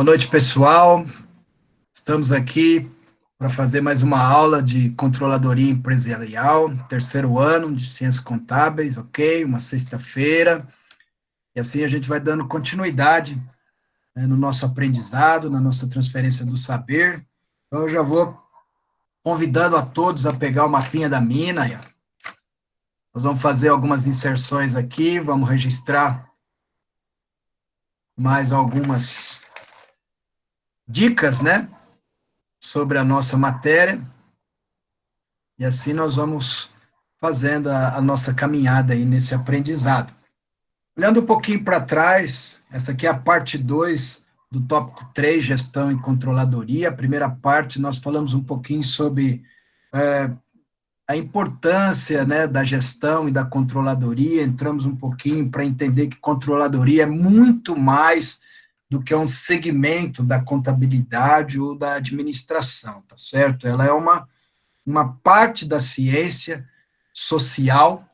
Boa noite, pessoal. Estamos aqui para fazer mais uma aula de controladoria empresarial, terceiro ano de ciências contábeis, ok? Uma sexta-feira. E assim a gente vai dando continuidade, né, no nosso aprendizado, na nossa transferência do saber. Então, eu já vou convidando a todos a pegar o mapinha da mina. Nós vamos fazer algumas inserções aqui, vamos registrar mais algumas dicas, né, sobre a nossa matéria. E assim nós vamos fazendo a nossa caminhada aí nesse aprendizado. Olhando um pouquinho para trás, essa aqui é a parte 2 do tópico 3, gestão e controladoria. A primeira parte, nós falamos um pouquinho sobre a importância, né, da gestão e da controladoria, entramos um pouquinho para entender que controladoria é muito mais do que um segmento da contabilidade ou da administração, tá certo? Ela é uma parte da ciência social,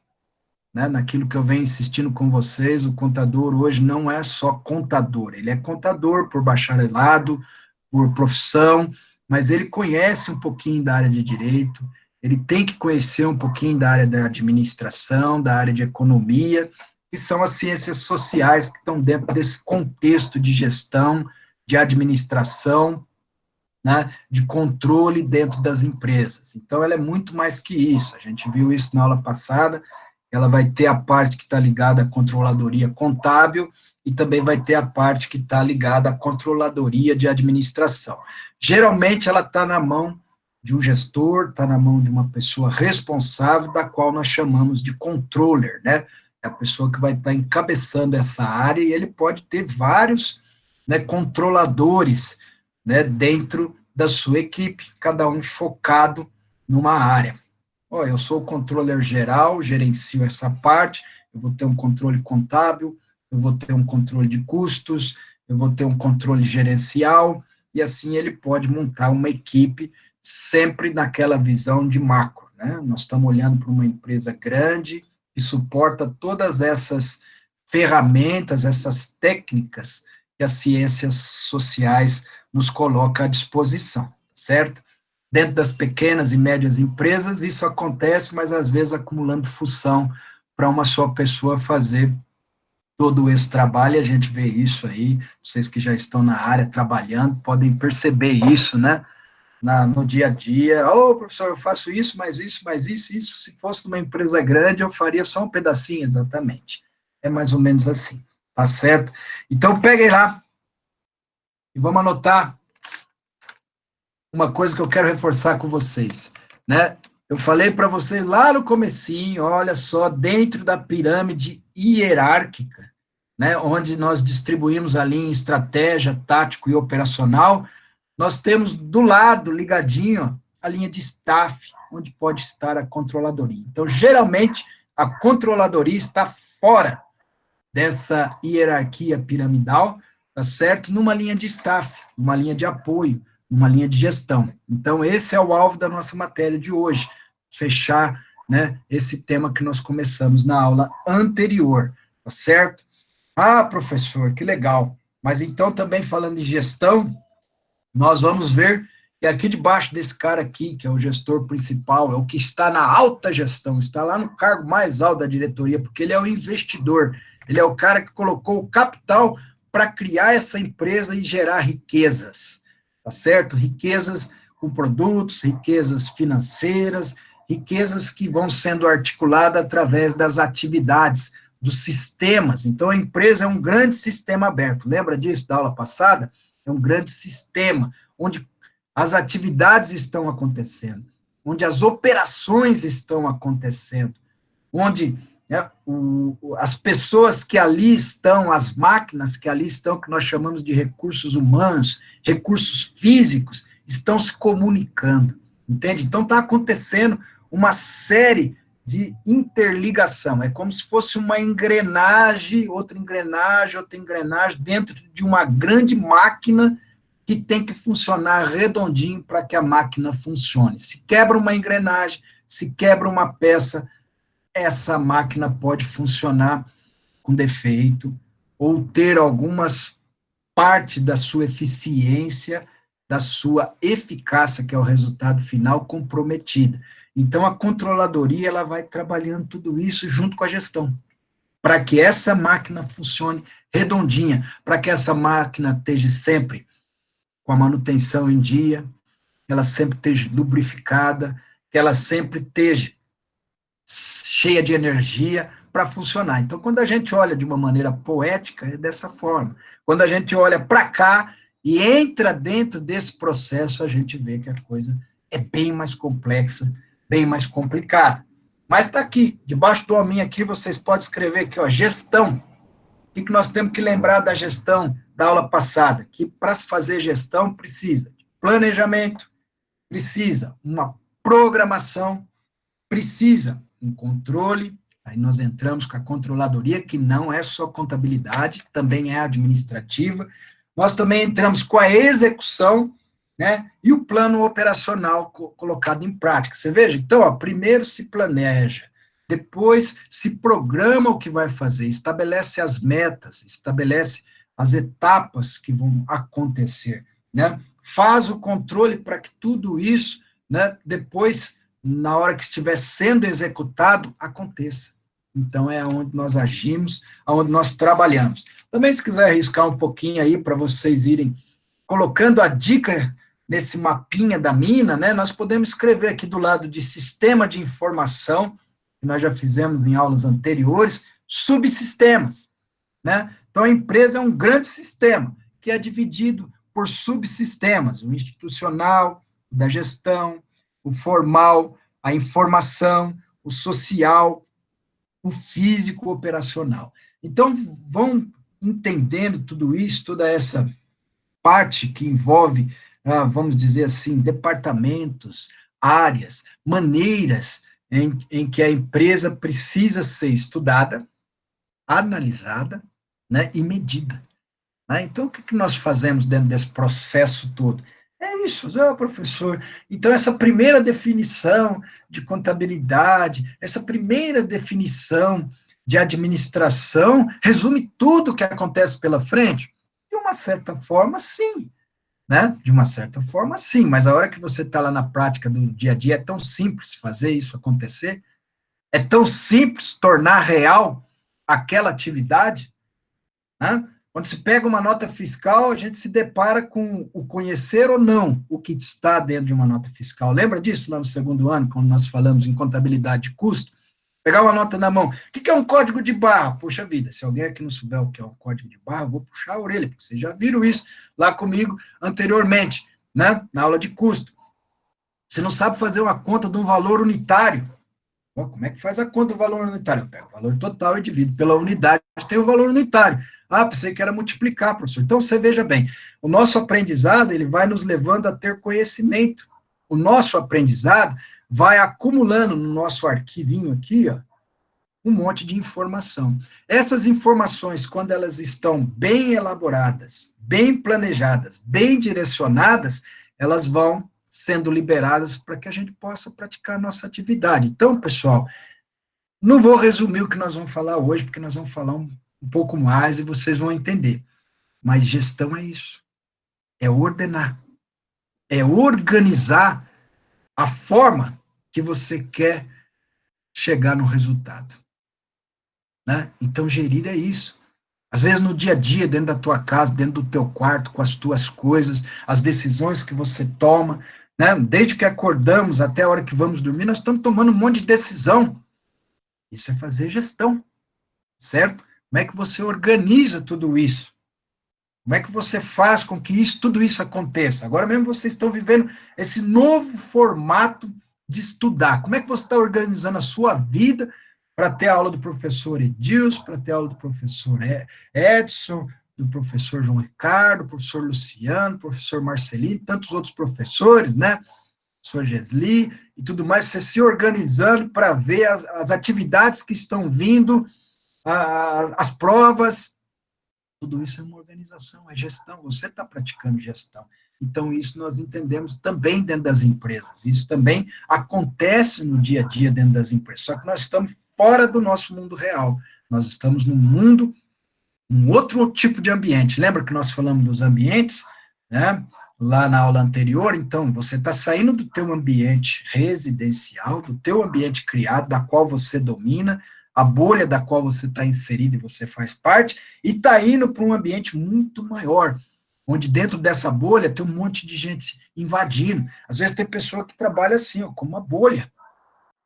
né, naquilo que eu venho insistindo com vocês, o contador hoje não é só contador, ele é contador por bacharelado, por profissão, mas ele conhece um pouquinho da área de direito, ele tem que conhecer um pouquinho da área da administração, da área de economia, que são as ciências sociais que estão dentro desse contexto de gestão, de administração, né, de controle dentro das empresas. Então, ela é muito mais que isso. A gente viu isso na aula passada. Ela vai ter a parte que está ligada à controladoria contábil e também vai ter a parte que está ligada à controladoria de administração. Geralmente, ela está na mão de um gestor, está na mão de uma pessoa responsável, da qual nós chamamos de controller, né? É a pessoa que vai estar encabeçando essa área, e ele pode ter vários, né, controladores, né, dentro da sua equipe, cada um focado numa área. Eu sou o controller geral, gerencio essa parte, eu vou ter um controle contábil, eu vou ter um controle de custos, eu vou ter um controle gerencial, e assim ele pode montar uma equipe sempre naquela visão de macro, né? Nós estamos olhando para uma empresa grande, que suporta todas essas ferramentas, essas técnicas que as ciências sociais nos coloca à disposição, certo? Dentro das pequenas e médias empresas, isso acontece, mas às vezes acumulando função para uma só pessoa fazer todo esse trabalho, e a gente vê isso aí, vocês que já estão na área trabalhando, podem perceber isso, né? No dia a dia, professor, eu faço isso, isso, se fosse numa empresa grande, eu faria só um pedacinho, exatamente. É mais ou menos assim, tá certo? Então, peguem lá, e vamos anotar uma coisa que eu quero reforçar com vocês, né? Eu falei para vocês lá no comecinho, olha só, dentro da pirâmide hierárquica, né, onde nós distribuímos ali em estratégia, tático e operacional, nós temos do lado, ligadinho, a linha de staff, onde pode estar a controladoria. Então, geralmente, a controladoria está fora dessa hierarquia piramidal, tá certo? Numa linha de staff, numa linha de apoio, numa linha de gestão. Então, esse é o alvo da nossa matéria de hoje, fechar, né, esse tema que nós começamos na aula anterior, tá certo? Professor, que legal. Mas então, também falando de gestão, nós vamos ver que aqui debaixo desse cara aqui, que é o gestor principal, é o que está na alta gestão, está lá no cargo mais alto da diretoria, porque ele é o investidor, ele é o cara que colocou o capital para criar essa empresa e gerar riquezas, tá certo? Riquezas com produtos, riquezas financeiras, riquezas que vão sendo articuladas através das atividades, dos sistemas. Então, a empresa é um grande sistema aberto. Lembra disso da aula passada? É um grande sistema, onde as atividades estão acontecendo, onde as operações estão acontecendo, onde, né, as pessoas que ali estão, as máquinas que ali estão, que nós chamamos de recursos humanos, recursos físicos, estão se comunicando, entende? Então, está acontecendo uma série de interligação, é como se fosse uma engrenagem, outra engrenagem, dentro de uma grande máquina que tem que funcionar redondinho para que a máquina funcione. Se quebra uma engrenagem, se quebra uma peça, essa máquina pode funcionar com defeito, ou ter algumas parte da sua eficiência, da sua eficácia, que é o resultado final, comprometida. Então, a controladoria ela vai trabalhando tudo isso junto com a gestão, para que essa máquina funcione redondinha, para que essa máquina esteja sempre com a manutenção em dia, que ela sempre esteja lubrificada, que ela sempre esteja cheia de energia para funcionar. Então, quando a gente olha de uma maneira poética, é dessa forma. Quando a gente olha para cá e entra dentro desse processo, a gente vê que a coisa é bem mais complexa, bem mais complicada. Mas está aqui, debaixo do hominho aqui, vocês podem escrever aqui, ó, gestão. O que nós temos que lembrar da gestão da aula passada? Que para se fazer gestão precisa de planejamento, precisa uma programação, precisa um controle, aí nós entramos com a controladoria, que não é só contabilidade, também é administrativa, nós também entramos com a execução, né, e o plano operacional colocado em prática. Você veja, então, ó, primeiro se planeja, depois se programa o que vai fazer, estabelece as metas, estabelece as etapas que vão acontecer, né, faz o controle para que tudo isso, né, depois, na hora que estiver sendo executado, aconteça. Então, é onde nós agimos, onde nós trabalhamos. Também, se quiser arriscar um pouquinho aí, para vocês irem colocando a dica nesse mapinha da mina, né, nós podemos escrever aqui do lado de sistema de informação, que nós já fizemos em aulas anteriores, subsistemas, né? Então, a empresa é um grande sistema, que é dividido por subsistemas, o institucional, o da gestão, o formal, a informação, o social, o físico operacional. Então, vão entendendo tudo isso, toda essa parte que envolve, vamos dizer assim, departamentos, áreas, maneiras em que a empresa precisa ser estudada, analisada, né, e medida. Né? Então, o que nós fazemos dentro desse processo todo? É isso, professor. Então, essa primeira definição de contabilidade, essa primeira definição de administração, resume tudo o que acontece pela frente? De uma certa forma, sim. Né? De uma certa forma, sim, mas a hora que você está lá na prática do dia a dia, é tão simples fazer isso acontecer, é tão simples tornar real aquela atividade, né? Quando se pega uma nota fiscal, a gente se depara com o conhecer ou não o que está dentro de uma nota fiscal. Lembra disso lá no segundo ano, quando nós falamos em contabilidade de custo? Pegar uma nota na mão. O que é um código de barra? Puxa vida, se alguém aqui não souber o que é um código de barra, eu vou puxar a orelha, porque vocês já viram isso lá comigo anteriormente, né? Na aula de custo. Você não sabe fazer uma conta de um valor unitário. Como é que faz a conta do valor unitário? Eu pego o valor total e divido pela unidade, tem o valor unitário. Ah, pensei que era multiplicar, professor. Então, você veja bem, o nosso aprendizado, ele vai nos levando a ter conhecimento. O nosso aprendizado vai acumulando no nosso arquivinho aqui, ó, um monte de informação. Essas informações, quando elas estão bem elaboradas, bem planejadas, bem direcionadas, elas vão sendo liberadas para que a gente possa praticar a nossa atividade. Então, pessoal, não vou resumir o que nós vamos falar hoje, porque nós vamos falar um pouco mais e vocês vão entender. Mas gestão é isso. É ordenar. É organizar a forma que você quer chegar no resultado. Né? Então, gerir é isso. Às vezes, no dia a dia, dentro da tua casa, dentro do teu quarto, com as tuas coisas, as decisões que você toma, né? Desde que acordamos até a hora que vamos dormir, nós estamos tomando um monte de decisão. Isso é fazer gestão, certo? Como é que você organiza tudo isso? Como é que você faz com que tudo isso aconteça? Agora mesmo vocês estão vivendo esse novo formato de estudar. Como é que você está organizando a sua vida para ter a aula do professor Edilson, para ter a aula do professor Edson, do professor João Ricardo, professor Luciano, professor Marcelino, tantos outros professores, né? Professor Gesli e tudo mais, você se organizando para ver as atividades que estão vindo, as provas, tudo isso é uma organização, é gestão, você está praticando gestão. Então, isso nós entendemos também dentro das empresas, isso também acontece no dia a dia dentro das empresas, só que nós estamos fora do nosso mundo real, nós estamos no mundo um outro tipo de ambiente. Lembra que nós falamos dos ambientes, né? Lá na aula anterior, então, você está saindo do teu ambiente residencial, do teu ambiente criado, da qual você domina, a bolha da qual você está inserido e você faz parte, e está indo para um ambiente muito maior, onde dentro dessa bolha tem um monte de gente invadindo. Às vezes tem pessoa que trabalha assim, ó, como uma bolha,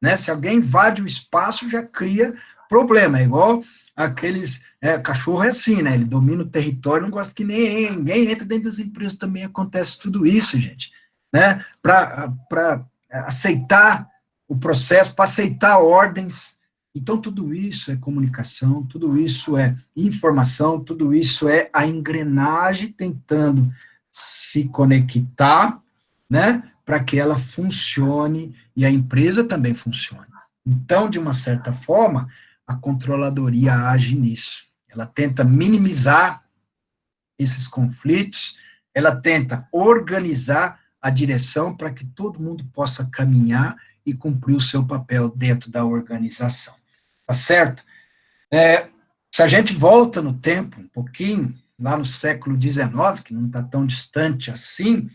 né? Se alguém invade o espaço, já cria problema. É igual aqueles. Cachorro é assim, né? Ele domina o território, não gosta que ninguém entra dentro das empresas, também acontece tudo isso, gente. Né? Para aceitar o processo, para aceitar ordens. Então, tudo isso é comunicação, tudo isso é informação, tudo isso é a engrenagem tentando se conectar, né? Para que ela funcione e a empresa também funcione. Então, de uma certa forma, a controladoria age nisso. Ela tenta minimizar esses conflitos, ela tenta organizar a direção para que todo mundo possa caminhar e cumprir o seu papel dentro da organização. Tá certo? Se a gente volta no tempo um pouquinho, lá no século XIX, que não está tão distante assim,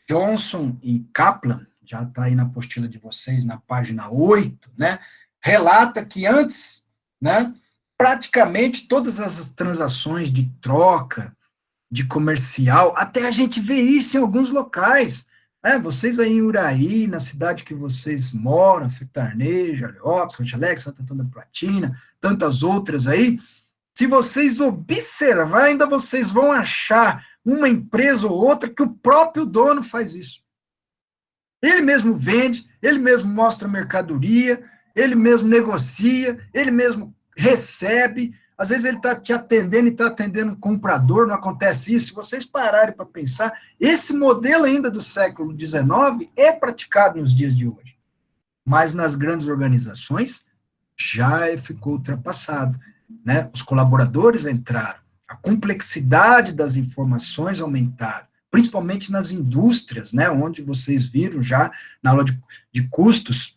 Johnson e Kaplan, já está aí na apostila de vocês, na página 8, né, relata que antes, né, praticamente todas as transações de troca, de comercial, até a gente vê isso em alguns locais, né, vocês aí em Uraí, na cidade que vocês moram, Sertaneja, Aleópolis, Santa Alex, Santa Antônia da Platina, tantas outras aí, se vocês observar, ainda vocês vão achar uma empresa ou outra que o próprio dono faz isso. Ele mesmo vende, ele mesmo mostra mercadoria, ele mesmo negocia, ele mesmo recebe. Às vezes ele está te atendendo e está atendendo um comprador, não acontece isso. Se vocês pararem para pensar, esse modelo ainda do século XIX é praticado nos dias de hoje. Mas nas grandes organizações já ficou ultrapassado. Né? Os colaboradores entraram, a complexidade das informações aumentaram, principalmente nas indústrias, né, onde vocês viram já na aula de custos,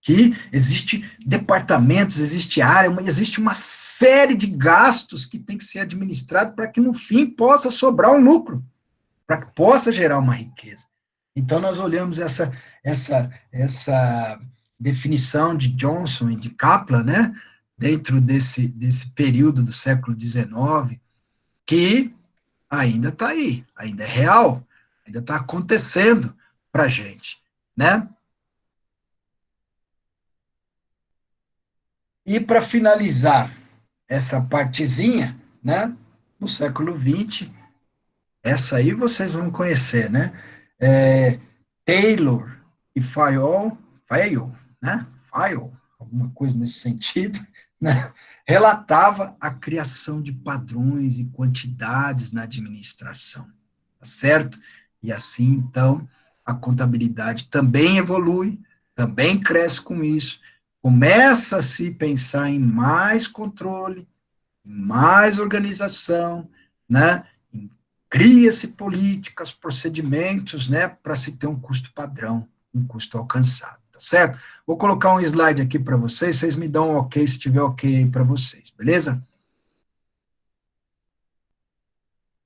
que existe departamentos, existe área, existe uma série de gastos que tem que ser administrado para que no fim possa sobrar um lucro, para que possa gerar uma riqueza. Então nós olhamos essa definição de Johnson e de Kaplan, né, dentro desse período do século XIX, que ainda está aí, ainda é real, ainda está acontecendo para a gente, né? E para finalizar essa partezinha, né, no século XX, essa aí vocês vão conhecer, né? Taylor e Fayol, né? Fayol, alguma coisa nesse sentido, né? Relatava a criação de padrões e quantidades na administração, tá certo? E assim, então, a contabilidade também evolui, também cresce com isso, começa a se pensar em mais controle, em mais organização, né? Cria-se políticas, procedimentos, né, para se ter um custo padrão, um custo alcançado, tá certo? Vou colocar um slide aqui para vocês me dão um ok se tiver ok aí para vocês, beleza?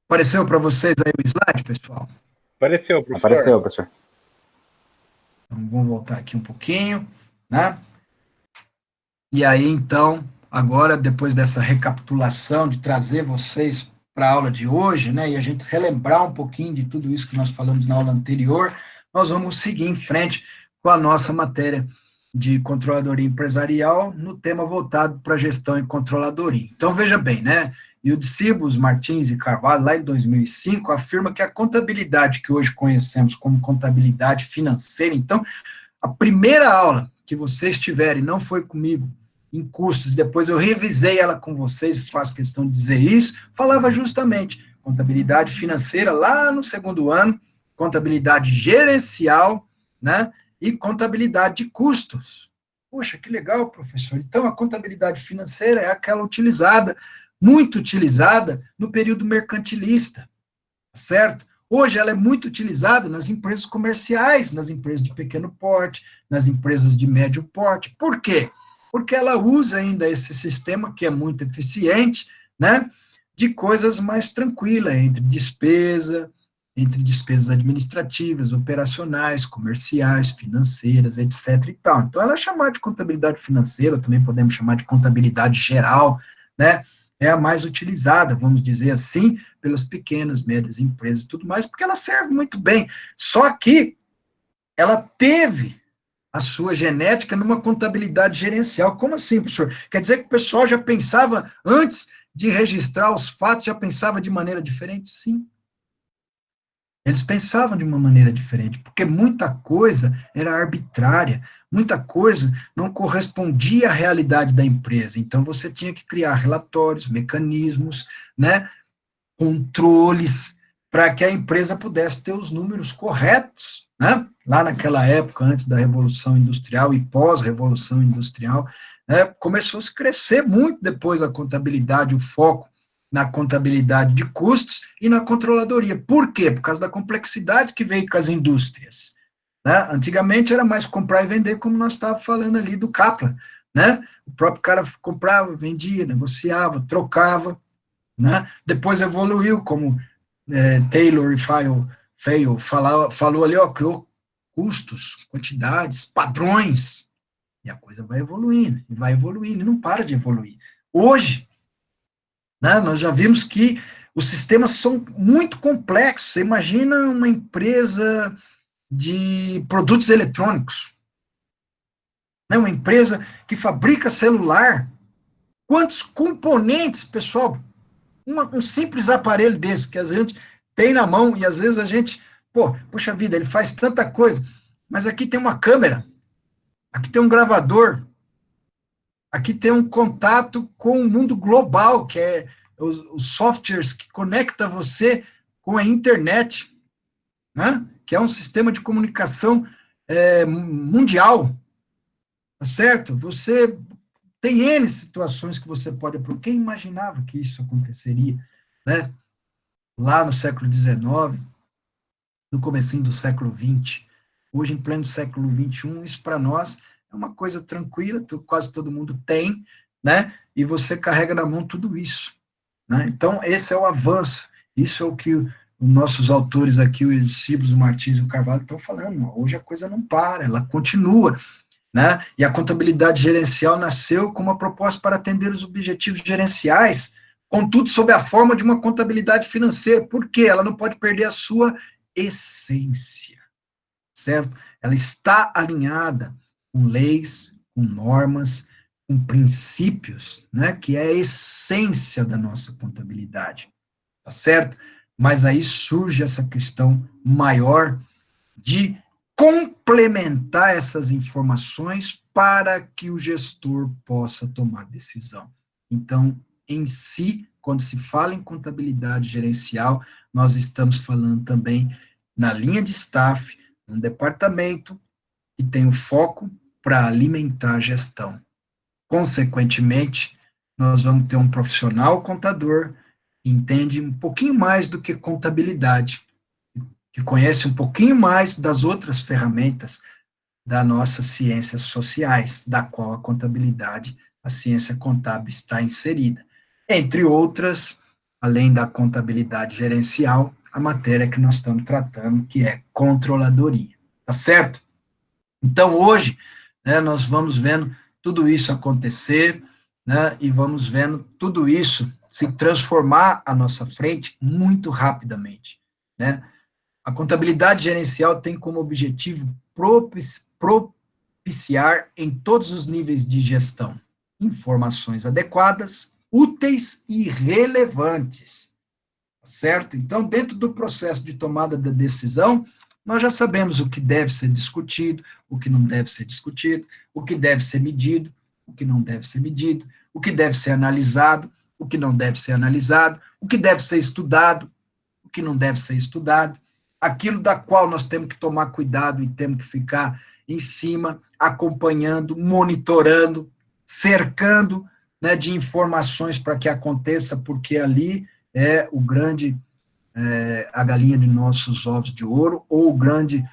Apareceu para vocês aí o slide, pessoal? Apareceu, professor. Apareceu, professor. Então, vamos voltar aqui um pouquinho, né? E aí, então, agora, depois dessa recapitulação, de trazer vocês para a aula de hoje, né, e a gente relembrar um pouquinho de tudo isso que nós falamos na aula anterior, nós vamos seguir em frente com a nossa matéria de controladoria empresarial no tema voltado para gestão e controladoria. Então, veja bem, né, e o Cibos, Martins e Carvalho, lá em 2005, afirma que a contabilidade que hoje conhecemos como contabilidade financeira, então, a primeira aula que vocês tiverem, não foi comigo, em cursos, depois eu revisei ela com vocês, e faço questão de dizer isso, falava justamente contabilidade financeira lá no segundo ano, contabilidade gerencial, né, e contabilidade de custos. Poxa, que legal, professor. Então, a contabilidade financeira é aquela utilizada, muito utilizada no período mercantilista, certo? Hoje ela é muito utilizada nas empresas comerciais, nas empresas de pequeno porte, nas empresas de médio porte. Por quê? Porque ela usa ainda esse sistema que é muito eficiente, né, de coisas mais tranquilas, entre despesas administrativas, operacionais, comerciais, financeiras, etc. e tal. Então, ela é chamada de contabilidade financeira, também podemos chamar de contabilidade geral, né, é a mais utilizada, vamos dizer assim, pelas pequenas, médias empresas e tudo mais, porque ela serve muito bem. Só que ela teve a sua genética numa contabilidade gerencial. Como assim, professor? Quer dizer que o pessoal já pensava, antes de registrar os fatos, já pensava de maneira diferente? Sim. Eles pensavam de uma maneira diferente, porque muita coisa era arbitrária, muita coisa não correspondia à realidade da empresa. Então, você tinha que criar relatórios, mecanismos, né, controles, para que a empresa pudesse ter os números corretos, né? Lá naquela época, antes da Revolução Industrial e pós-Revolução Industrial, né, começou a se crescer muito depois a contabilidade, o foco na contabilidade de custos e na controladoria. Por quê? Por causa da complexidade que veio com as indústrias. Né? Antigamente era mais comprar e vender, como nós estávamos falando ali do Kaplan. Né? O próprio cara comprava, vendia, negociava, trocava. Né? Depois evoluiu, como Taylor e Fail falou ali, ó, criou custos, quantidades, padrões, e a coisa vai evoluindo, e não para de evoluir. Hoje, né, nós já vimos que os sistemas são muito complexos. Você imagina uma empresa de produtos eletrônicos, né, uma empresa que fabrica celular. Quantos componentes, pessoal, um simples aparelho desse que a gente tem na mão e às vezes a gente, pô, puxa vida, ele faz tanta coisa, mas aqui tem uma câmera, aqui tem um gravador, aqui tem um contato com o mundo global, que é os softwares que conecta você com a internet, né? Que é um sistema de comunicação mundial, tá certo? Você tem N situações que você pode... Quem imaginava que isso aconteceria, né? Lá no século XIX, no comecinho do século XX. Hoje, em pleno século XXI, isso para nós é uma coisa tranquila, quase todo mundo tem, né? E você carrega na mão tudo isso. Né? Então, esse é o avanço. Isso é o que os nossos autores aqui, o Cibos, o Martins e o Carvalho, estão falando. Hoje a coisa não para, ela continua. Né? E a contabilidade gerencial nasceu com uma proposta para atender os objetivos gerenciais, contudo, sob a forma de uma contabilidade financeira. Por quê? Ela não pode perder a sua essência, certo? Ela está alinhada com leis, com normas, com princípios, né, que é a essência da nossa contabilidade, tá certo? Mas aí surge essa questão maior de complementar essas informações para que o gestor possa tomar decisão. Então, em si, quando se fala em contabilidade gerencial, nós estamos falando também na linha de staff, um departamento que tem o foco para alimentar a gestão. Consequentemente, nós vamos ter um profissional contador que entende um pouquinho mais do que contabilidade, que conhece um pouquinho mais das outras ferramentas das nossas ciências sociais, da qual a contabilidade, a ciência contábil está inserida. Entre outras, além da contabilidade gerencial, a matéria que nós estamos tratando, que é controladoria. Tá certo? Então, hoje, né, nós vamos vendo tudo isso acontecer, né, e vamos vendo tudo isso se transformar à nossa frente muito rapidamente, né? A contabilidade gerencial tem como objetivo propiciar em todos os níveis de gestão informações adequadas, úteis e relevantes, certo? Então, dentro do processo de tomada da decisão, nós já sabemos o que deve ser discutido, o que não deve ser discutido, o que deve ser medido, o que não deve ser medido, o que deve ser analisado, o que não deve ser analisado, o que deve ser estudado, o que não deve ser estudado, aquilo da qual nós temos que tomar cuidado e temos que ficar em cima, acompanhando, monitorando, cercando, né, de informações para que aconteça, porque ali é o grande, a galinha de nossos ovos de ouro, ou o grande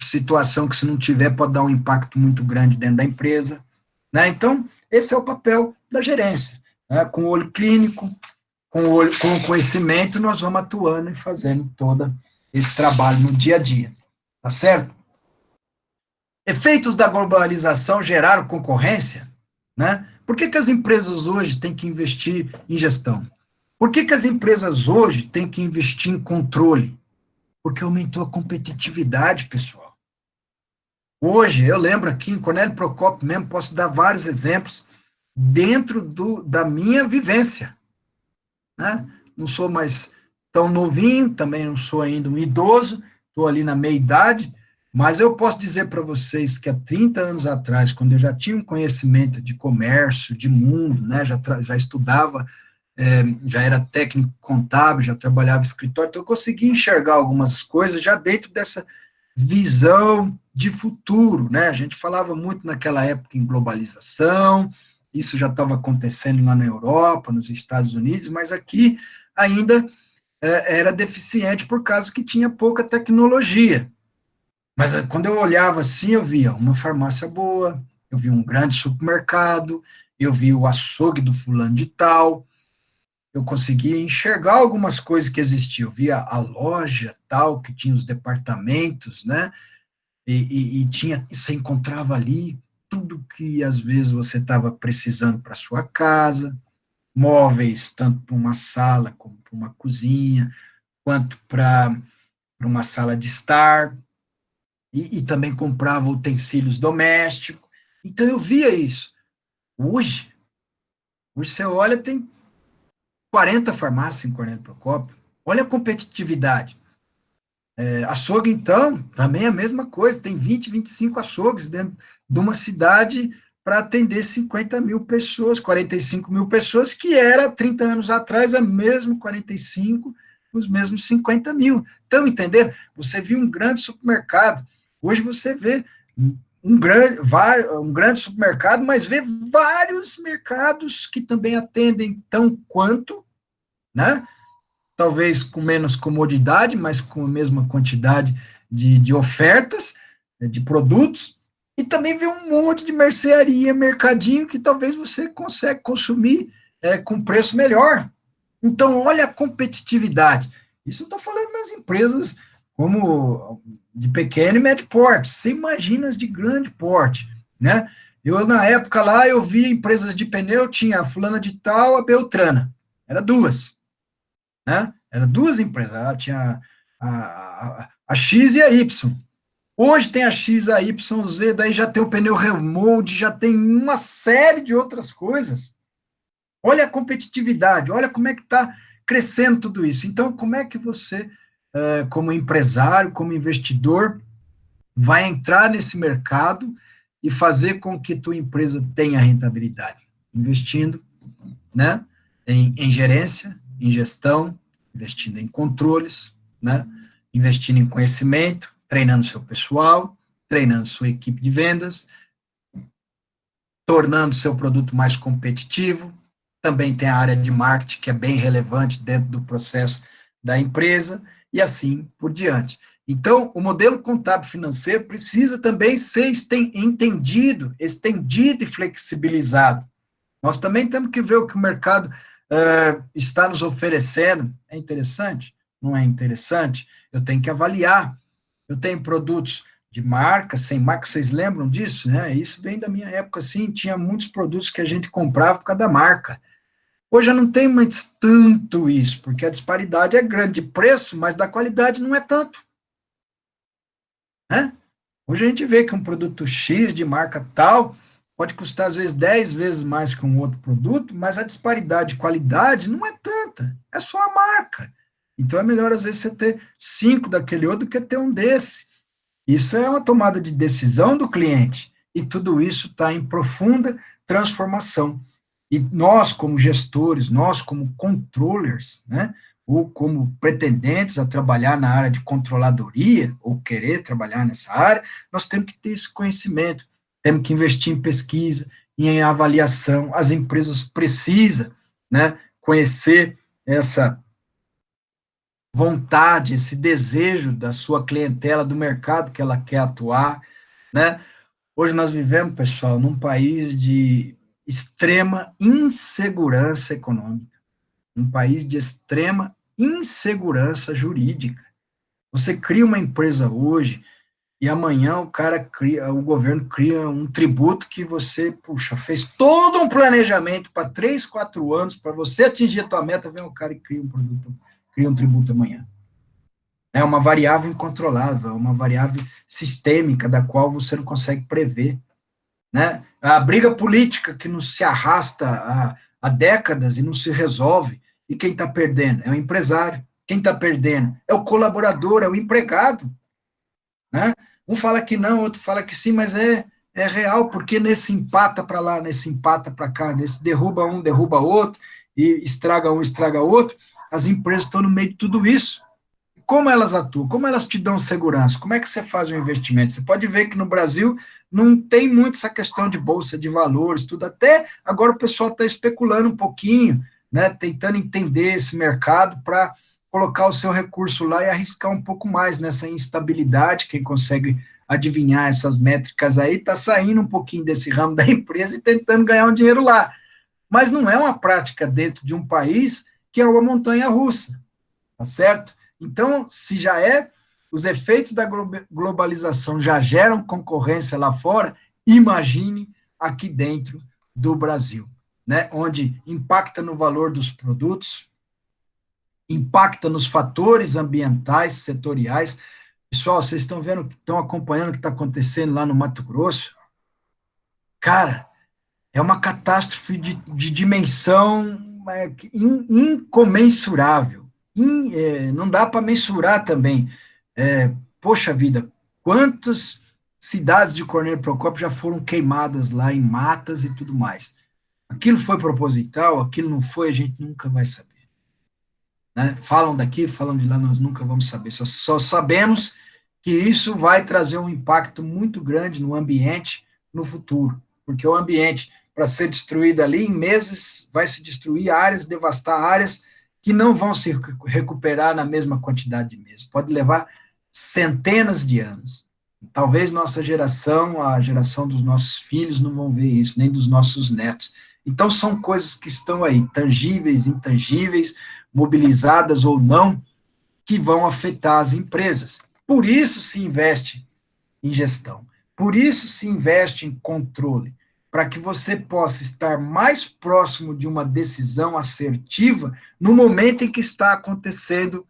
situação que se não tiver pode dar um impacto muito grande dentro da empresa, né? Então, esse é o papel da gerência, né? Com o olho clínico, com o conhecimento, nós vamos atuando e fazendo todo esse trabalho no dia a dia, tá certo? Efeitos da globalização geraram concorrência, né? Por que as empresas hoje têm que investir em gestão? Por que as empresas hoje têm que investir em controle? Porque aumentou a competitividade, pessoal. Hoje, eu lembro aqui em Cornélio Procópio mesmo, posso dar vários exemplos dentro da minha vivência, né? Não sou mais tão novinho, também não sou ainda um idoso, estou ali na meia-idade, mas eu posso dizer para vocês que há 30 anos atrás, quando eu já tinha um conhecimento de comércio, de mundo, né, já estudava, já era técnico contábil, já trabalhava em escritório, então eu conseguia enxergar algumas coisas já dentro dessa visão de futuro, né? A gente falava muito naquela época em globalização, isso já estava acontecendo lá na Europa, nos Estados Unidos, mas aqui ainda era deficiente por causa que tinha pouca tecnologia. Mas quando eu olhava assim, eu via uma farmácia boa, eu via um grande supermercado, eu via o açougue do fulano de tal, eu conseguia enxergar algumas coisas que existiam. Eu via a loja tal, que tinha os departamentos, né? Tinha, você encontrava ali tudo que às vezes você estava precisando para sua casa, móveis, tanto para uma sala como para uma cozinha, quanto para uma sala de estar, e também comprava utensílios domésticos. Então eu via isso. Hoje, hoje você olha, tem 40 farmácias em Cornélio Procópio. Olha a competitividade. Açougue, então, também é a mesma coisa, tem 20, 25 açougues dentro de uma cidade para atender 50 mil pessoas, 45 mil pessoas, que era 30 anos atrás a mesmo 45, os mesmos 50 mil. Então, entendendo? Você viu um grande supermercado, hoje você vê um grande supermercado, mas vê vários mercados que também atendem tão quanto, né? Talvez com menos comodidade, mas com a mesma quantidade de ofertas, de produtos, e também vê um monte de mercearia, mercadinho, que talvez você consegue consumir com preço melhor. Então, olha a competitividade. Isso eu estou falando nas empresas como de pequeno e médio porte. Você imagina as de grande porte, né? Eu, na época lá, eu vi empresas de pneu, tinha a fulana de tal, a Beltrana. Era duas, né? Era duas empresas, tinha a X e a Y. Hoje tem a X, a Y, Z, daí já tem o pneu remold, já tem uma série de outras coisas. Olha a competitividade, olha como é que está crescendo tudo isso. Então, como é que você, como empresário, como investidor, vai entrar nesse mercado e fazer com que tua empresa tenha rentabilidade? Investindo, né, em gerência, em gestão, investindo em controles, né, investindo em conhecimento, treinando seu pessoal, treinando sua equipe de vendas, tornando seu produto mais competitivo. Também tem a área de marketing, que é bem relevante dentro do processo da empresa, e assim por diante. Então, o modelo contábil financeiro precisa também ser entendido, estendido e flexibilizado. Nós também temos que ver o que o mercado está nos oferecendo. É interessante? Não é interessante? Eu tenho que avaliar. Eu tenho produtos de marca, sem marca, vocês lembram disso, né? Isso vem da minha época, assim, tinha muitos produtos que a gente comprava por causa da marca. Hoje eu não tenho mais tanto isso, porque a disparidade é grande de preço, mas da qualidade não é tanto, né? Hoje a gente vê que um produto X de marca tal pode custar, às vezes, 10 vezes mais que um outro produto, mas a disparidade de qualidade não é tanta, é só a marca. Então é melhor, às vezes, você ter 5 daquele outro do que ter um desse. Isso é uma tomada de decisão do cliente, e tudo isso está em profunda transformação. E nós, como gestores, nós, como controllers, né, ou como pretendentes a trabalhar na área de controladoria, ou querer trabalhar nessa área, nós temos que ter esse conhecimento, temos que investir em pesquisa, em avaliação, as empresas precisam, né, conhecer essa vontade, esse desejo da sua clientela, do mercado que ela quer atuar, né? Hoje nós vivemos, pessoal, num país de extrema insegurança econômica, um país de extrema insegurança jurídica. Você cria uma empresa hoje e amanhã o governo cria um tributo que você, puxa, fez todo um planejamento para 3, 4 anos, para você atingir a tua meta, vem um cara e cria um tributo amanhã. É uma variável incontrolável, uma variável sistêmica da qual você não consegue prever. Né? A briga política que não se arrasta há décadas e não se resolve, e quem está perdendo é o empresário, quem está perdendo é o colaborador, é o empregado. Né? Um fala que não, outro fala que sim, mas é real, porque nesse empata para lá, nesse empata para cá, nesse derruba um, derruba outro, e estraga um, estraga outro, as empresas estão no meio de tudo isso. Como elas atuam? Como elas te dão segurança? Como é que você faz um investimento? Você pode ver que no Brasil não tem muito essa questão de bolsa de valores, tudo. Até agora o pessoal está especulando um pouquinho, né, tentando entender esse mercado para colocar o seu recurso lá e arriscar um pouco mais nessa instabilidade. Quem consegue adivinhar essas métricas aí está saindo um pouquinho desse ramo da empresa e tentando ganhar um dinheiro lá. Mas não é uma prática dentro de um país que é uma montanha russa, tá certo? Então, se já os efeitos da globalização já geram concorrência lá fora, imagine aqui dentro do Brasil, né? Onde impacta no valor dos produtos, impacta nos fatores ambientais, setoriais. Pessoal, vocês estão vendo, estão acompanhando o que está acontecendo lá no Mato Grosso? Cara, é uma catástrofe de dimensão incomensurável. Não dá para mensurar também. Poxa vida, quantas cidades de Cornélio Procópio já foram queimadas lá em matas e tudo mais. Aquilo foi proposital, aquilo não foi, a gente nunca vai saber. Né? Falam daqui, falam de lá, nós nunca vamos saber. Só sabemos que isso vai trazer um impacto muito grande no ambiente no futuro, porque o ambiente, para ser destruído ali, em meses, vai se destruir áreas, devastar áreas que não vão se recuperar na mesma quantidade de meses. Pode levar centenas de anos. Talvez nossa geração, a geração dos nossos filhos, não vão ver isso, nem dos nossos netos. Então, são coisas que estão aí, tangíveis, intangíveis, mobilizadas ou não, que vão afetar as empresas. Por isso se investe em gestão, por isso se investe em controle, para que você possa estar mais próximo de uma decisão assertiva no momento em que está acontecendo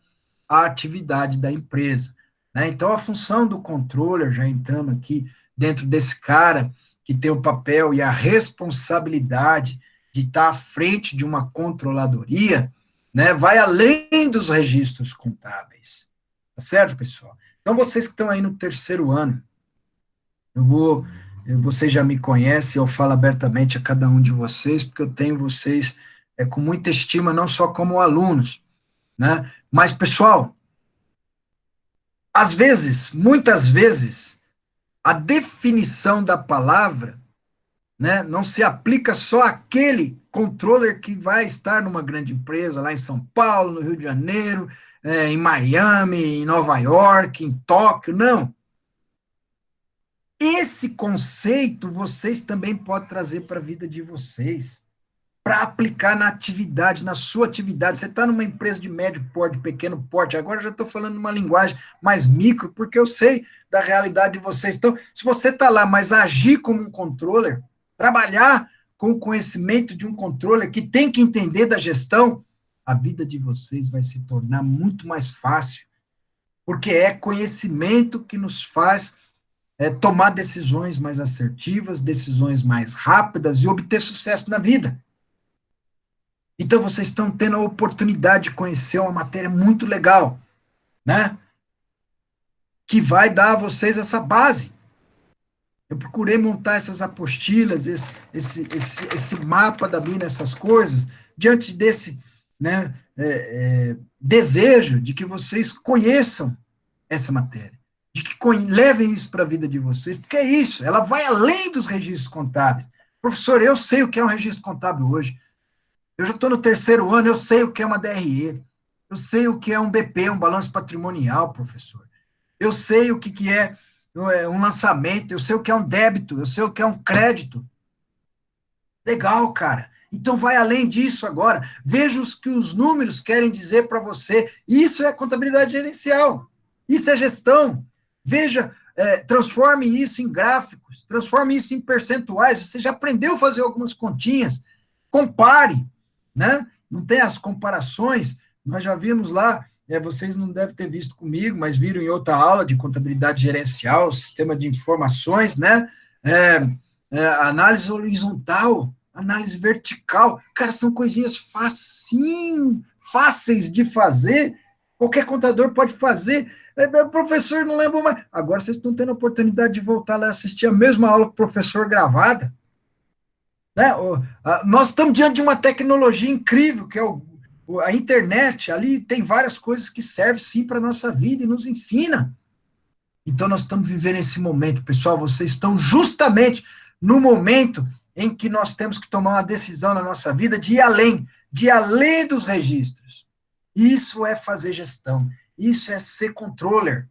a atividade da empresa. Né? Então, a função do controller, já entrando aqui dentro desse cara que tem o papel e a responsabilidade de estar à frente de uma controladoria, né, vai além dos registros contábeis. Tá certo, pessoal? Então, vocês que estão aí no terceiro ano, vocês já me conhecem, eu falo abertamente a cada um de vocês, porque eu tenho vocês com muita estima, não só como alunos, né? Mas, pessoal, às vezes, muitas vezes, a definição da palavra, né, não se aplica só àquele controller que vai estar numa grande empresa, lá em São Paulo, no Rio de Janeiro, em Miami, em Nova York, em Tóquio, não. Esse conceito vocês também podem trazer para a vida de vocês, para aplicar na atividade, na sua atividade. Você está numa empresa de médio porte, pequeno porte, agora eu já estou falando uma linguagem mais micro, porque eu sei da realidade de vocês. Então, se você está lá, mas agir como um controller, trabalhar com o conhecimento de um controller que tem que entender da gestão, a vida de vocês vai se tornar muito mais fácil, porque é conhecimento que nos faz tomar decisões mais assertivas, decisões mais rápidas e obter sucesso na vida. Então, vocês estão tendo a oportunidade de conhecer uma matéria muito legal, né? Que vai dar a vocês essa base. Eu procurei montar essas apostilas, esse mapa da mina, essas coisas, diante desse, né, desejo de que vocês conheçam essa matéria, de que levem isso para a vida de vocês, porque é isso, ela vai além dos registros contábeis. Professor, eu sei o que é um registro contábil hoje. Eu já estou no terceiro ano, eu sei o que é uma DRE, eu sei o que é um BP, um balanço patrimonial, professor. Eu sei o que é um lançamento, eu sei o que é um débito, eu sei o que é um crédito. Legal, cara. Então vai além disso agora. Veja os que os números querem dizer para você. Isso é contabilidade gerencial. Isso é gestão. Veja, transforme isso em gráficos, transforme isso em percentuais. Você já aprendeu a fazer algumas continhas. Compare, né? Não tem as comparações. Nós já vimos lá, vocês não devem ter visto comigo, mas viram em outra aula de contabilidade gerencial, sistema de informações, né? É, análise horizontal, análise vertical, cara, são coisinhas fáceis de fazer, qualquer contador pode fazer. Professor, não lembro mais. Agora vocês estão tendo a oportunidade de voltar lá e assistir a mesma aula com o professor gravada. Né? Nós estamos diante de uma tecnologia incrível, que é a internet. Ali tem várias coisas que servem sim para a nossa vida e nos ensina. Então, nós estamos vivendo esse momento, pessoal. Vocês estão justamente no momento em que nós temos que tomar uma decisão na nossa vida de além dos registros. Isso é fazer gestão, isso é ser controller,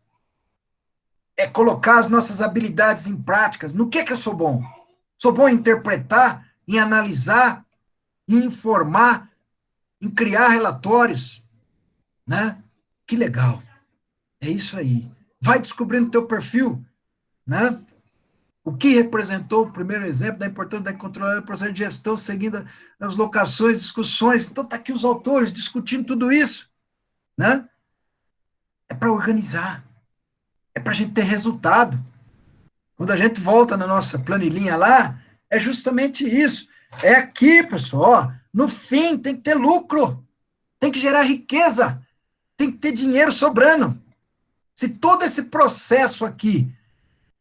é colocar as nossas habilidades em práticas. No que eu sou bom? Sou bom em interpretar, em analisar, em informar, em criar relatórios, né? Que legal. É isso aí. Vai descobrindo teu perfil, né? O que representou o primeiro exemplo da importância da controlar o processo de gestão, seguindo as locações, discussões. Então, está aqui os autores discutindo tudo isso, né? É para organizar, é para a gente ter resultado. Quando a gente volta na nossa planilhinha lá, é justamente isso. É aqui, pessoal, ó, no fim tem que ter lucro, tem que gerar riqueza, tem que ter dinheiro sobrando. Se todo esse processo aqui,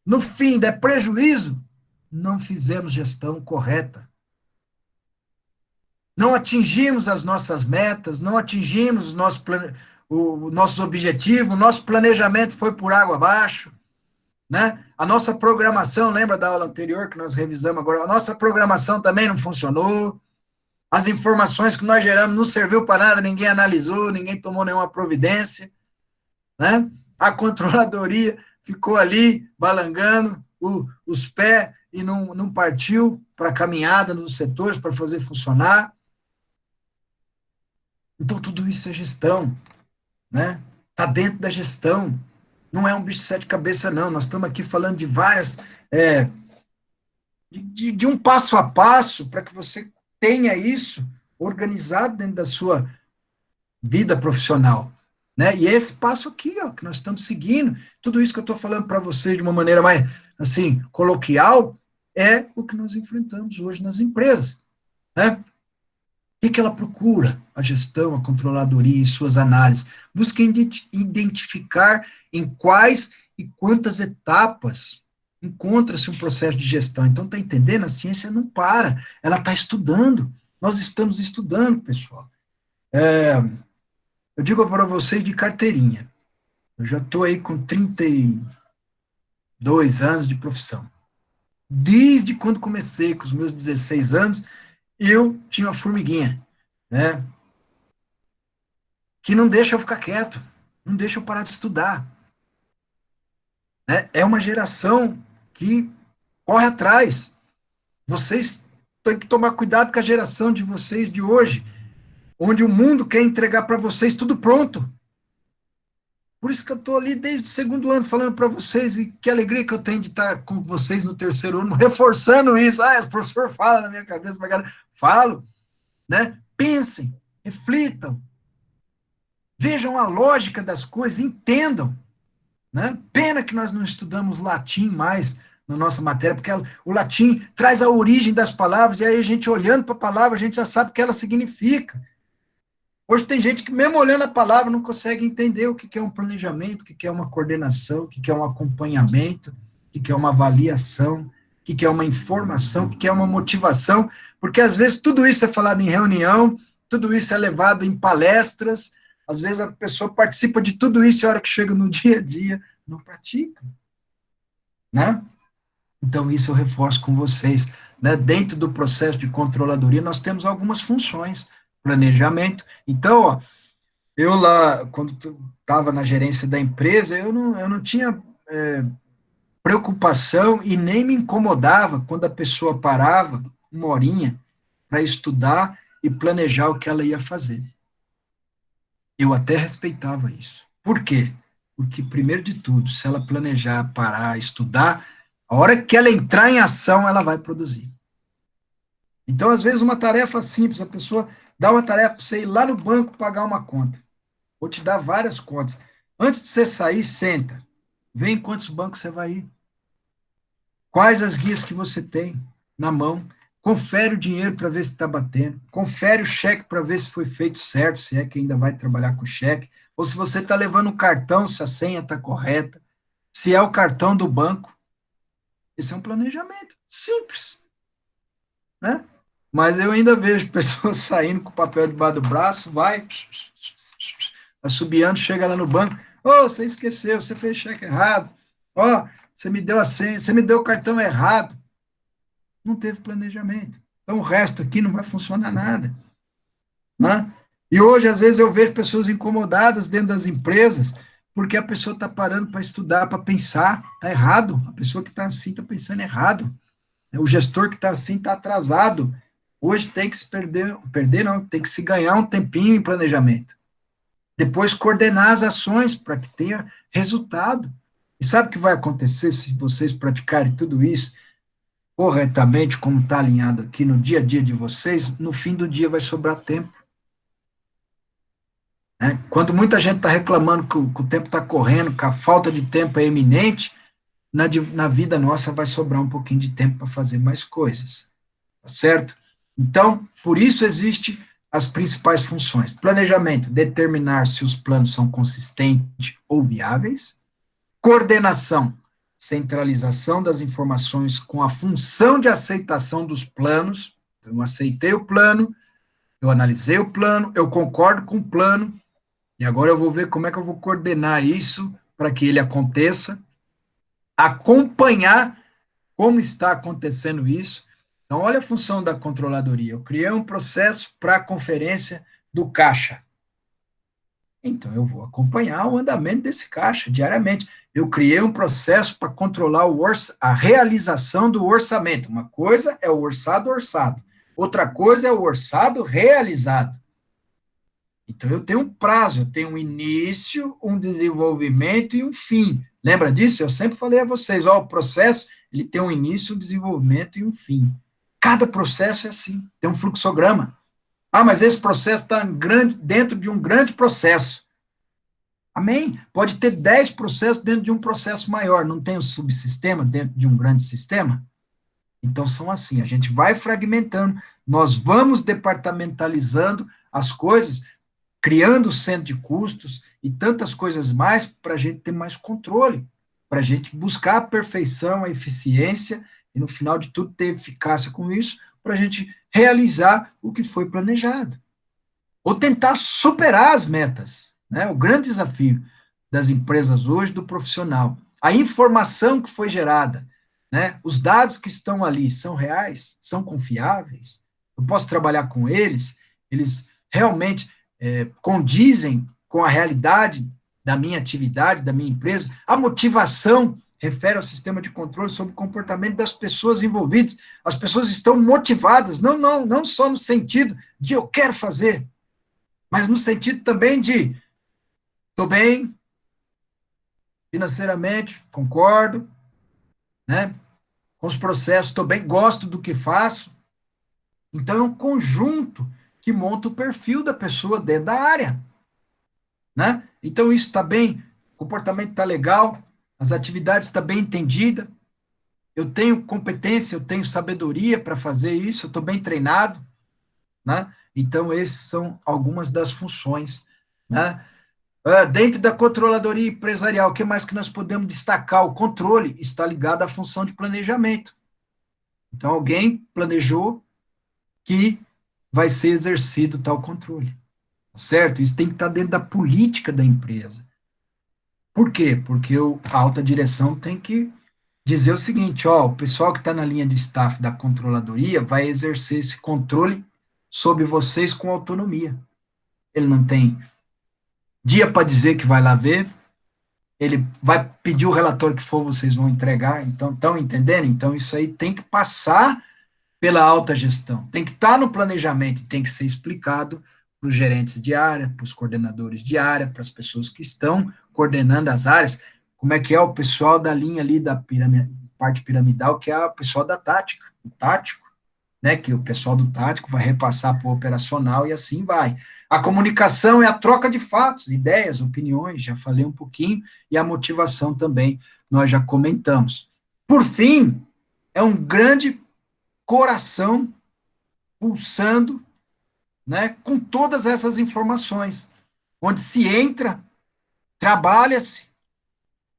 no fim, der prejuízo, não fizemos gestão correta. Não atingimos as nossas metas, não atingimos os nossos objetivos, o nosso planejamento foi por água abaixo, né? A nossa programação, lembra da aula anterior que nós revisamos agora? A nossa programação também não funcionou, as informações que nós geramos não serviu para nada, ninguém analisou, ninguém tomou nenhuma providência, né? A controladoria ficou ali balangando os pés e não partiu para a caminhada nos setores para fazer funcionar. Então, tudo isso é gestão, né? Está dentro da gestão. Não é um bicho de sete cabeças, não. Nós estamos aqui falando de várias. De um passo a passo para que você tenha isso organizado dentro da sua vida profissional. Né? E é esse passo aqui, ó, que nós estamos seguindo, tudo isso que eu estou falando para vocês de uma maneira mais, assim, coloquial, é o que nós enfrentamos hoje nas empresas. Né? O que ela procura? A gestão, a controladoria e suas análises. Busca identificar em quais e quantas etapas encontra-se um processo de gestão. Então, está entendendo? A ciência não para, ela está estudando. Nós estamos estudando, pessoal. Eu digo para vocês de carteirinha. Eu já estou aí com 32 anos de profissão. Desde quando comecei, com os meus 16 anos, eu tinha uma formiguinha, né? Que não deixa eu ficar quieto, não deixa eu parar de estudar. Né? É uma geração que corre atrás. Vocês têm que tomar cuidado com a geração de vocês de hoje, onde o mundo quer entregar para vocês tudo pronto. Por isso que eu estou ali desde o segundo ano falando para vocês, e que alegria que eu tenho de estar com vocês no terceiro ano, reforçando isso. Ah, o professor fala na minha cabeça, falo, né? Pensem, reflitam, vejam a lógica das coisas, entendam. Né? Pena que nós não estudamos latim mais na nossa matéria, porque o latim traz a origem das palavras, e aí a gente olhando para a palavra, a gente já sabe o que ela significa. Hoje tem gente que, mesmo olhando a palavra, não consegue entender o que é um planejamento, o que é uma coordenação, o que é um acompanhamento, o que é uma avaliação, o que é uma informação, o que é uma motivação, porque às vezes tudo isso é falado em reunião, tudo isso é levado em palestras, às vezes a pessoa participa de tudo isso e a hora que chega no dia a dia, não pratica. Né? Então, isso eu reforço com vocês. Né? Dentro do processo de controladoria, nós temos algumas funções. Planejamento. Então, ó, eu lá, quando estava na gerência da empresa, eu não tinha preocupação e nem me incomodava quando a pessoa parava uma horinha para estudar e planejar o que ela ia fazer. Eu até respeitava isso. Por quê? Porque, primeiro de tudo, se ela planejar, parar, estudar, a hora que ela entrar em ação, ela vai produzir. Então, às vezes, uma tarefa simples, a pessoa dá uma tarefa para você ir lá no banco pagar uma conta. Vou te dar várias contas. Antes de você sair, senta. Vê em quantos bancos você vai ir. Quais as guias que você tem na mão. Confere o dinheiro para ver se está batendo. Confere o cheque para ver se foi feito certo, se é que ainda vai trabalhar com cheque. Ou se você está levando um cartão, se a senha está correta. Se é o cartão do banco. Esse é um planejamento simples, né? Mas eu ainda vejo pessoas saindo com o papel debaixo do braço, vai, assobiando, chega lá no banco, ô, oh, você esqueceu, você fez cheque errado, ó, oh, você me deu a senha, você me deu o cartão errado. Não teve planejamento. Então o resto aqui não vai funcionar nada, né? E hoje, às vezes, eu vejo pessoas incomodadas dentro das empresas, porque a pessoa está parando para estudar, para pensar, está errado. A pessoa que está assim está pensando errado. O gestor que está assim está atrasado. Hoje tem que se perder não, tem que se ganhar um tempinho em planejamento. Depois coordenar as ações para que tenha resultado. E sabe o que vai acontecer se vocês praticarem tudo isso corretamente, como está alinhado aqui no dia a dia de vocês? No fim do dia vai sobrar tempo. Né? Quando muita gente está reclamando que o tempo está correndo, que a falta de tempo é iminente, na vida nossa vai sobrar um pouquinho de tempo para fazer mais coisas. Tá certo? Então, por isso existe as principais funções. Planejamento, determinar se os planos são consistentes ou viáveis. Coordenação, centralização das informações com a função de aceitação dos planos. Eu aceitei o plano, eu analisei o plano, eu concordo com o plano, e agora eu vou ver como é que eu vou coordenar isso para que ele aconteça. Acompanhar como está acontecendo isso. Então, olha a função da controladoria. Eu criei um processo para a conferência do caixa. Então, eu vou acompanhar o andamento desse caixa diariamente. Eu criei um processo para controlar a realização do orçamento. Uma coisa é o orçado, outra coisa é o orçado realizado. Então, eu tenho um prazo, eu tenho um início, um desenvolvimento e um fim. Lembra disso? Eu sempre falei a vocês, ó, o processo, ele tem um início, um desenvolvimento e um fim. Cada processo é assim, tem um fluxograma. Ah, mas esse processo está dentro de um grande processo. Amém? Pode ter 10 processos dentro de um processo maior, não tem um subsistema dentro de um grande sistema? Então, são assim, a gente vai fragmentando, nós vamos departamentalizando as coisas, criando centro de custos e tantas coisas mais para a gente ter mais controle, para a gente buscar a perfeição, a eficiência e, no final de tudo, ter eficácia com isso, para a gente realizar o que foi planejado. Ou tentar superar as metas, né? O grande desafio das empresas hoje, do profissional. A informação que foi gerada, né? Os dados que estão ali são reais? São confiáveis? Eu posso trabalhar com eles? Eles realmente condizem com a realidade da minha atividade, da minha empresa? A motivação refere ao sistema de controle sobre o comportamento das pessoas envolvidas. As pessoas estão motivadas, não só no sentido de eu quero fazer, mas no sentido também de estou bem financeiramente, concordo, né? Com os processos, estou bem, gosto do que faço. Então, é um conjunto que monta o perfil da pessoa dentro da área, né? Então, isso está bem, o comportamento está legal, as atividades estão bem entendidas, eu tenho competência, eu tenho sabedoria para fazer isso, eu estou bem treinado, né? Então, essas são algumas das funções, né? Dentro da controladoria empresarial, o que mais que nós podemos destacar? O controle está ligado à função de planejamento. Então, alguém planejou que vai ser exercido tal controle, certo? Isso tem que estar dentro da política da empresa. Por quê? Porque a alta direção tem que dizer o seguinte, ó, o pessoal que está na linha de staff da controladoria vai exercer esse controle sobre vocês com autonomia. Ele não tem dia para dizer que vai lá ver, ele vai pedir o relatório que for, vocês vão entregar, então, estão entendendo? Então, isso aí tem que passar pela alta gestão. Tem que estar no planejamento, tem que ser explicado para os gerentes de área, para os coordenadores de área, para as pessoas que estão coordenando as áreas, como é que é o pessoal da linha ali da parte piramidal, que é o pessoal da tática, o tático, né, que o pessoal do tático vai repassar para o operacional e assim vai. A comunicação é a troca de fatos, ideias, opiniões, já falei um pouquinho, e a motivação também, nós já comentamos. Por fim, é um grande coração pulsando, né, com todas essas informações, onde se entra, trabalha-se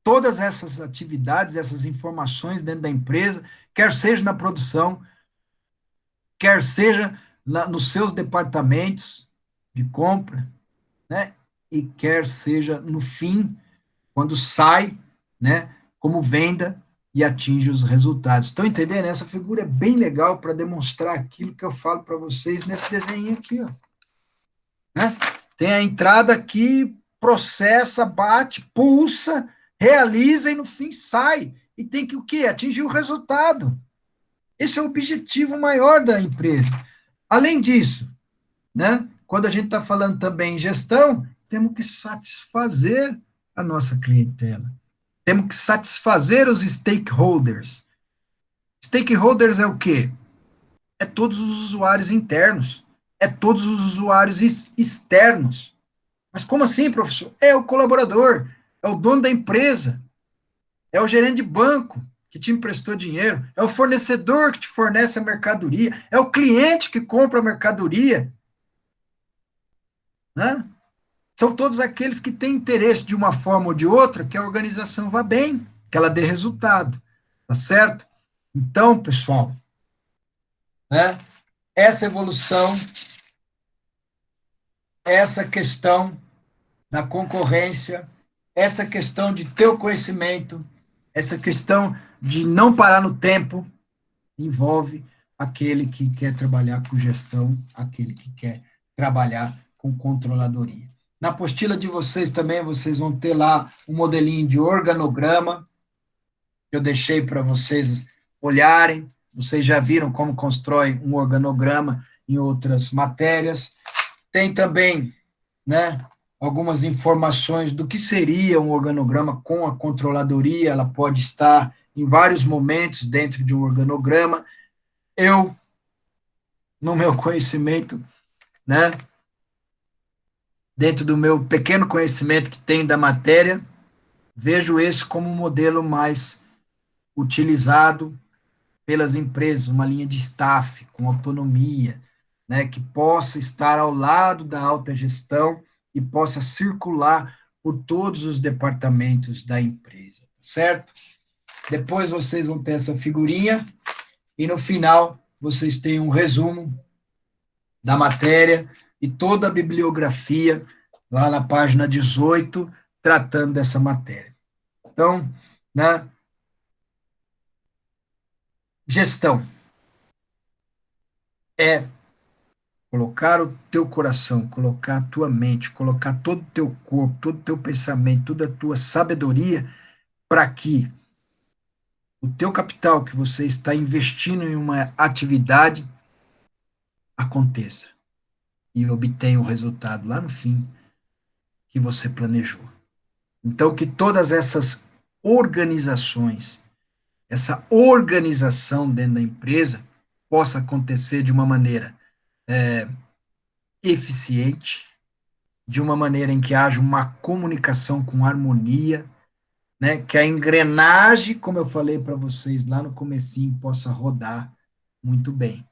todas essas atividades, essas informações dentro da empresa, quer seja na produção, quer seja nos seus departamentos de compra, né, e quer seja no fim, quando sai, né, como venda e atinge os resultados. Estão entendendo? Essa figura é bem legal para demonstrar aquilo que eu falo para vocês nesse desenho aqui, ó. Né? Tem a entrada aqui, processa, bate, pulsa, realiza e no fim sai. E tem que o quê? Atingir o resultado. Esse é o objetivo maior da empresa. Além disso, né, quando a gente está falando também em gestão, temos que satisfazer a nossa clientela. Temos que satisfazer os stakeholders. Stakeholders é o quê? É todos os usuários internos, é todos os usuários externos. Mas como assim, professor? É o colaborador, é o dono da empresa, é o gerente de banco que te emprestou dinheiro, é o fornecedor que te fornece a mercadoria, é o cliente que compra a mercadoria, né? São todos aqueles que têm interesse de uma forma ou de outra que a organização vá bem, que ela dê resultado, tá certo? Então, pessoal, né? Essa evolução, essa questão da concorrência, essa questão de ter o conhecimento, essa questão de não parar no tempo, envolve aquele que quer trabalhar com gestão, aquele que quer trabalhar com controladoria. Na apostila de vocês também, vocês vão ter lá um modelinho de organograma, que eu deixei para vocês olharem. Vocês já viram como constrói um organograma em outras matérias. Tem também, né, algumas informações do que seria um organograma com a controladoria, ela pode estar em vários momentos dentro de um organograma. Eu, no meu conhecimento, né, dentro do meu pequeno conhecimento que tenho da matéria, vejo esse como um modelo mais utilizado pelas empresas, uma linha de staff com autonomia, né, que possa estar ao lado da alta gestão e possa circular por todos os departamentos da empresa, certo? Depois vocês vão ter essa figurinha e no final vocês têm um resumo da matéria e toda a bibliografia lá na página 18 tratando dessa matéria. Então, né, gestão é colocar o teu coração, colocar a tua mente, colocar todo o teu corpo, todo o teu pensamento, toda a tua sabedoria para que o teu capital que você está investindo em uma atividade aconteça e obtenha o resultado lá no fim que você planejou. Então, que todas essas organizações, essa organização dentro da empresa possa acontecer de uma maneira eficiente, de uma maneira em que haja uma comunicação com harmonia, né, que a engrenagem, como eu falei para vocês lá no comecinho, possa rodar muito bem,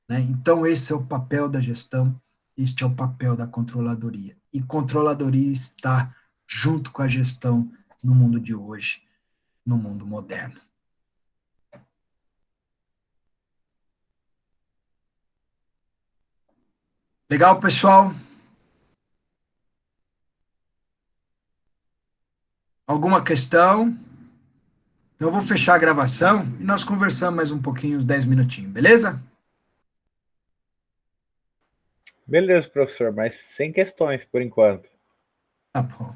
né? Então esse é o papel da gestão, este é o papel da controladoria. E controladoria está junto com a gestão no mundo de hoje, no mundo moderno. Legal, pessoal? Alguma questão? Então eu vou fechar a gravação e nós conversamos mais um pouquinho, uns 10 minutinhos, beleza? Beleza, professor, mas sem questões por enquanto. Tá bom.